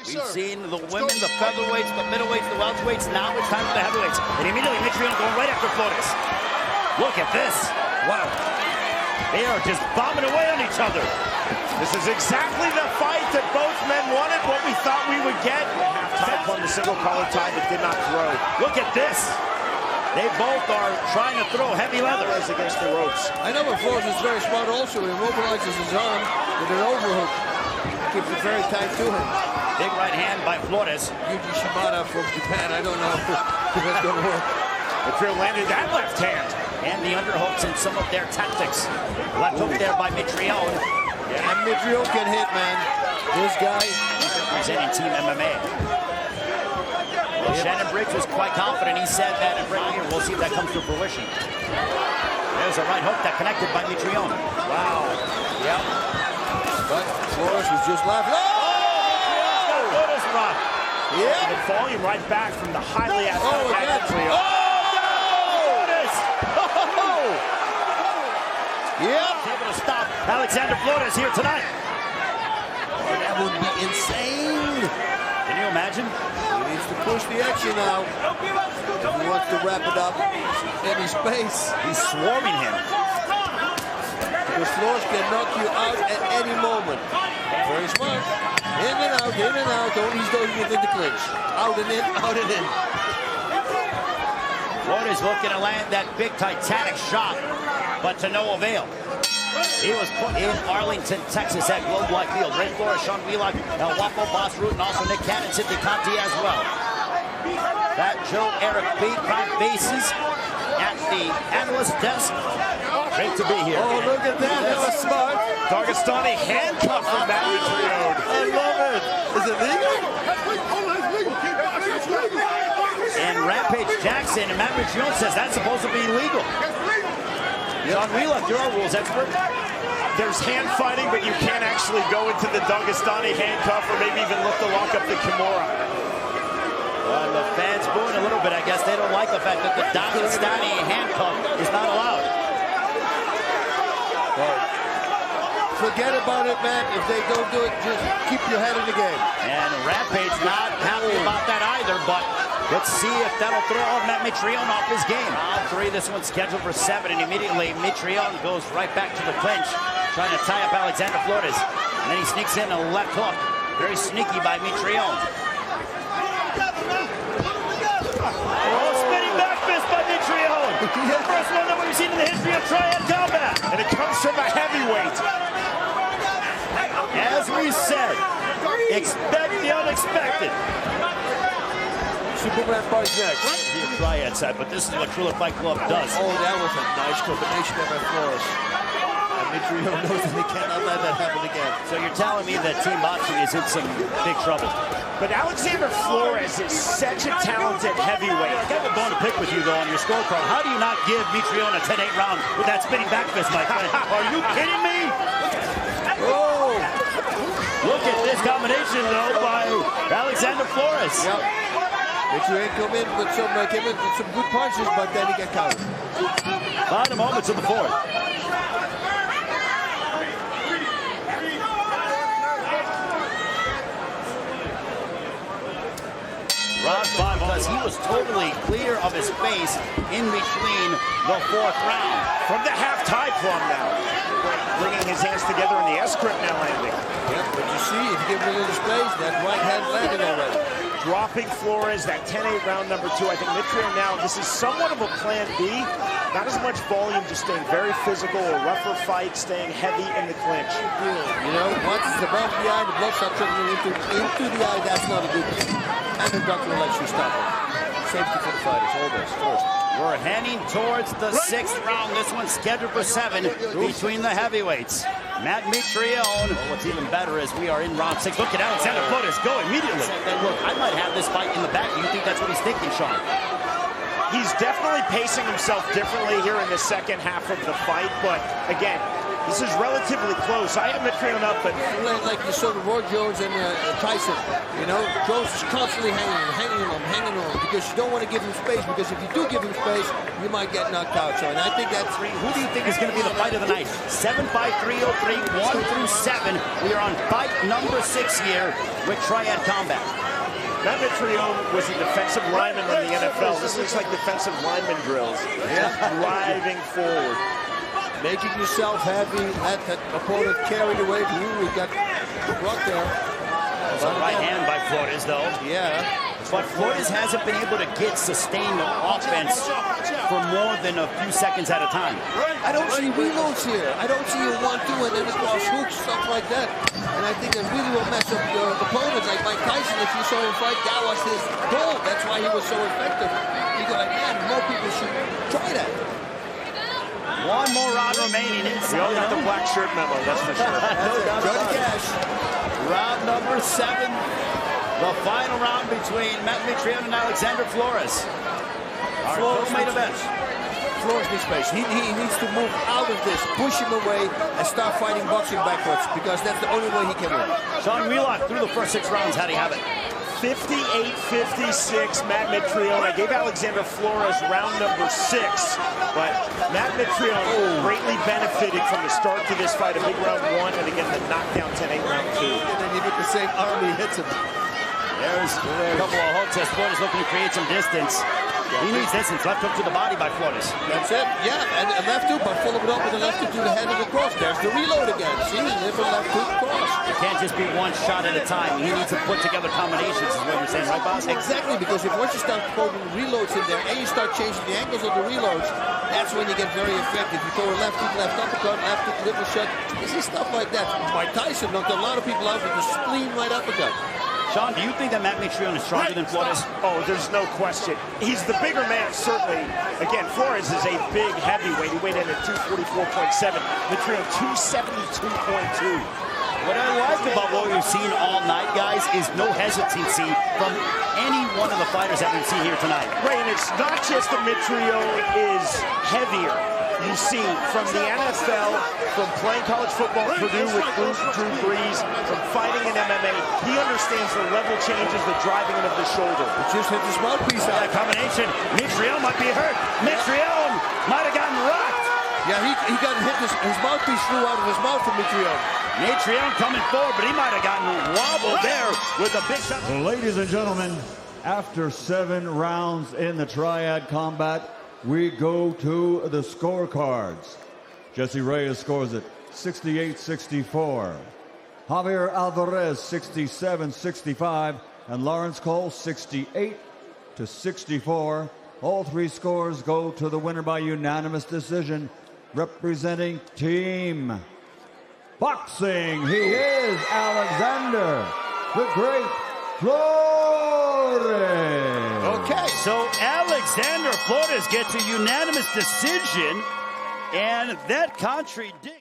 We've seen the women, the featherweights, the middleweights, the welterweights. Now it's time for the heavyweights. And immediately Mitrione going right after Flores. Look at this. Wow. They are just bombing away on each other. This is exactly the fight that both men wanted, what we thought we would get. Half-time on the single collar tie that did not throw. Look at this. They both are trying to throw heavy leather. Against the ropes. I know, but Flores is very smart also. He immobilizes his arm with an overhook. Keeps it very tight to him. Big right hand by Flores. Yuji Shimada from Japan. I don't know if that's going to work. Mitrione landed that left hand. And the underhooks in some of their tactics. Left hook there by Mitrione. Yeah, and Mitrione can hit, man. This guy. He's representing Team MMA. Well, Shannon Briggs was quite confident. He said that in right here. We'll see if that comes to fruition. There's a right hook that connected by Mitrione. Wow. Yep. But Flores was just laughing. Oh! Flores rock. Yeah. The volume right back from the highly athletic Mitrione. Yeah. Able to stop Alexander Flores here tonight. Oh, that would be insane. Can you imagine? He needs to push the action now. He wants to wrap it up in his space. He's swarming him. Because Flores can knock you out at any moment. Very smart. In and out, in and out. He's doing it in the clinch. Out and in, out and in. Flores looking to land that big Titanic shot, but to no avail. He was put in Arlington, Texas at Globe Life Field. Ray Flores, Sean Wheelock, El Wapo, Boss Root, and also Nick Cannon, Sidney Conti as well. That Joe Eric beat prime bases at the analyst desk. Great to be here. Oh, look at that. That was smart. Dagestani handcuff from that Mitrione. I love it. Is it legal? And Rampage Jackson and Matt Mitrione says that's supposed to be illegal. John Wheelock, you're our rules expert. There's hand fighting, but you can't actually go into the Dagestani handcuff or maybe even look to lock up the Kimura. Well, the fans booing a little bit. I guess they don't like the fact that the Dagestani handcuff is not allowed. Well, forget about it, man. If they don't do it, just keep your head in the game. And Rampage not happy about that either, but let's see if that'll throw Matt Mitrione off his game. Round 3, this one's scheduled for 7, and immediately Mitrione goes right back to the clinch, trying to tie up Alexander Flores. And then he sneaks in a left hook. Very sneaky by Mitrione. Oh, spinning back fist by Mitrione. The first one that we've seen in the history of Triad combat. And it comes from a heavyweight. As we said, expect the unexpected. Superman fights next. The Triad side, but this is what Triller Fight Club does. Oh, that was a nice combination by Flores. And Mitrione knows that he cannot let that happen again. So you're telling me that Team Boxing is in some big trouble? But Alexander Flores is such a talented heavyweight. I have a bone to pick with you, though, on your scorecard. How do you not give Mitrione a 10-8 round with that spinning back fist, my friend? Are you kidding me? Oh! Look at this combination, though, by Alexander Flores. Yep. Mitrione come in with some good punches, but then he got countered. Final moments of the fourth. Round 5, because he was totally clear of his face in between the 4th round. From the half-tie plum now. Bringing his hands together in the S-grip now landing. Yep, but you see, if you give him a little space, that right hand landed already. Dropping Flores, that 10-8 round number 2. I think Mitrione now, this is somewhat of a plan B. Not as much volume, just staying very physical, a rougher fight, staying heavy in the clinch. You know, once it's above the eye, the blood starts trickling into the eye, that's not a good thing. And the doctor will let you stop it. Safety for the fighters, always, first. We're heading towards the 6th round. This one's scheduled for 7 between the heavyweights. Matt Mitrione. Well, what's even better is we are in round 6. Look at Alexander Flores go immediately. And look, I might have this fight in the back. Do you think that's what he's thinking, Sean? He's definitely pacing himself differently here in the second half of the fight, but again, This is relatively close. I have Mitrione up, but Like you saw with Roy Jones and Tyson, you know, Jones is constantly hanging on, because you don't want to give him space, because if you do give him space, you might get knocked out. So, and I think that's... Who do you think is going to be the fight of the night? 75303, 1 through 7. We are on fight number 6 here with Triad Combat. Matt Mitrione was a defensive lineman in the NFL. This looks like defensive lineman drills. Just driving forward. Making yourself heavy, let that opponent carry the weight. Ooh, we got Brock there. It's a right hand by Flores, though. Yeah. But Flores hasn't been able to get sustained offense for more than a few seconds at a time. I don't see reloads here. I don't see a 1-2 and then across hooks, stuff like that. And I think it really will mess up your opponents. Like Mike Tyson, if you saw him fight, that was his goal. That's why he was so effective. You go like, man, more people should try that. One more round remaining inside. We all got the black shirt memo, that's for sure. Judge Cash. Round number 7. The final round between Matt Mitrione and Alexander Flores. Our co-main event. Flores needs space. He needs to move out of this, push him away, and start fighting boxing backwards, because that's the only way he can win. Sean Wheelock through the first 6 rounds. How do you have it? 58-56, Matt Mitrione. I gave Alexander Flores round number 6, but Matt Mitrione greatly benefited from the start to this fight. A big round 1, and again, the knockdown 10-8 round 2. And then you get the same arm, he hits him. There's a couple of hooks as Flores looking to create some distance. He needs distance. Left hook to the body by Flores. That's it. Yeah, and left hook, but follow it up with a left hook to the head of the cross. There's the reload again. See, different left hook cross. It can't just be one shot at a time. He needs to put together combinations, is what you're saying, right, boss? Exactly, because if once you start putting reloads in there and you start changing the angles of the reloads, that's when you get very effective. You throw a left hook, left uppercut, left hook, liver shot. You see stuff like that. Mike Tyson knocked a lot of people out with a spleen right uppercut. Sean, do you think that Matt Mitrione is stronger than Flores? Oh, there's no question. He's the bigger man, certainly. Again, Flores is a big heavyweight. He weighed in at 244.7. Mitrione, 272.2. What I like about what we've seen all night, guys, is no hesitancy from any one of the fighters that we've seen here tonight. Right, and it's not just that Mitrione is heavier. You see, from the NFL, from playing college football at Purdue with Drew Brees, from fighting in MMA, he understands the level changes, the driving in of the shoulder. He just hit his mouthpiece out. That combination, Mitrione might be hurt. Mitrione might have gotten rocked. Yeah, he got hit, his mouthpiece flew out of his mouth from Mitrione. Mitrione coming forward, but he might have gotten wobbled there with a big shot. Ladies and gentlemen, after 7 rounds in the Triad combat, we go to the scorecards. Jesse Reyes scores it 68-64. Javier Alvarez 67-65. And Lawrence Cole 68-64. All 3 scores go to the winner by unanimous decision. Representing Team Boxing, he is Alexander the Great Flores. Okay, so Alexander Flores gets a unanimous decision, and that contradicts